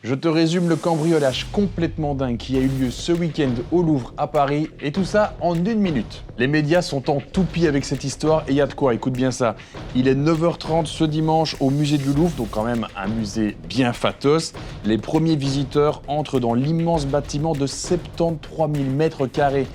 Je te résume le cambriolage complètement dingue qui a eu lieu ce week-end au Louvre à Paris, et tout ça en 1 minute. Les médias sont en toupie avec cette histoire et il y a de quoi, écoute bien ça. Il est 9h30 ce dimanche au musée du Louvre, donc quand même un musée bien fatos. Les premiers visiteurs entrent dans l'immense bâtiment de 73 000 mètres carrés.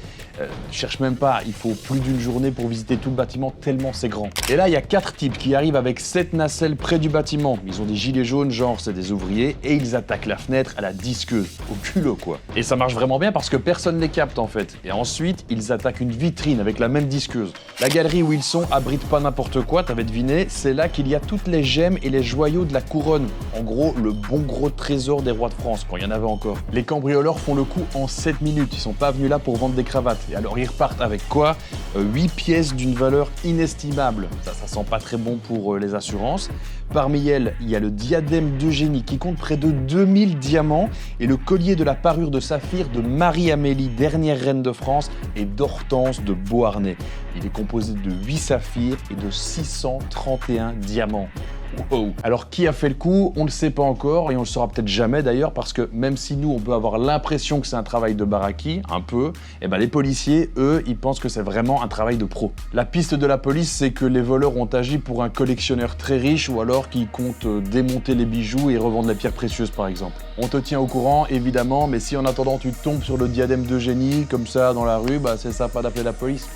Cherche même pas, il faut plus d'une journée pour visiter tout le bâtiment tellement c'est grand. Et là, il y a 4 types qui arrivent avec 7 nacelles près du bâtiment. Ils ont des gilets jaunes, genre c'est des ouvriers, et ils attaquent la fenêtre à la disqueuse, au culot quoi. Et ça marche vraiment bien parce que personne les capte en fait. Et ensuite, ils attaquent une vitrine avec la même disqueuse. La galerie où ils sont abrite pas n'importe quoi, t'avais deviné, c'est là qu'il y a toutes les gemmes et les joyaux de la couronne. En gros, le bon gros trésor des rois de France, quand il y en avait encore. Les cambrioleurs font le coup en 7 minutes, ils sont pas venus là pour vendre des cravates. Et alors ils repartent avec quoi? 8 pièces d'une valeur inestimable. Ça sent pas très bon pour les assurances. Parmi elles, il y a le diadème d'Eugénie qui compte près de 2000 diamants et le collier de la parure de saphir de Marie-Amélie, dernière reine de France, et d'Hortense de Beauharnais. Il est composé de 8 saphirs et de 631 diamants. Wow. Alors qui a fait le coup? On ne le sait pas encore et on le saura peut-être jamais d'ailleurs, parce que même si nous on peut avoir l'impression que c'est un travail de baraki, un peu, et ben les policiers, eux, ils pensent que c'est vraiment un travail de pro. La piste de la police, c'est que les voleurs ont agi pour un collectionneur très riche ou alors qui compte démonter les bijoux et revendre les pierres précieuses par exemple. On te tient au courant évidemment, mais si en attendant tu tombes sur le diadème d'Eugénie comme ça dans la rue, bah c'est sympa d'appeler la police.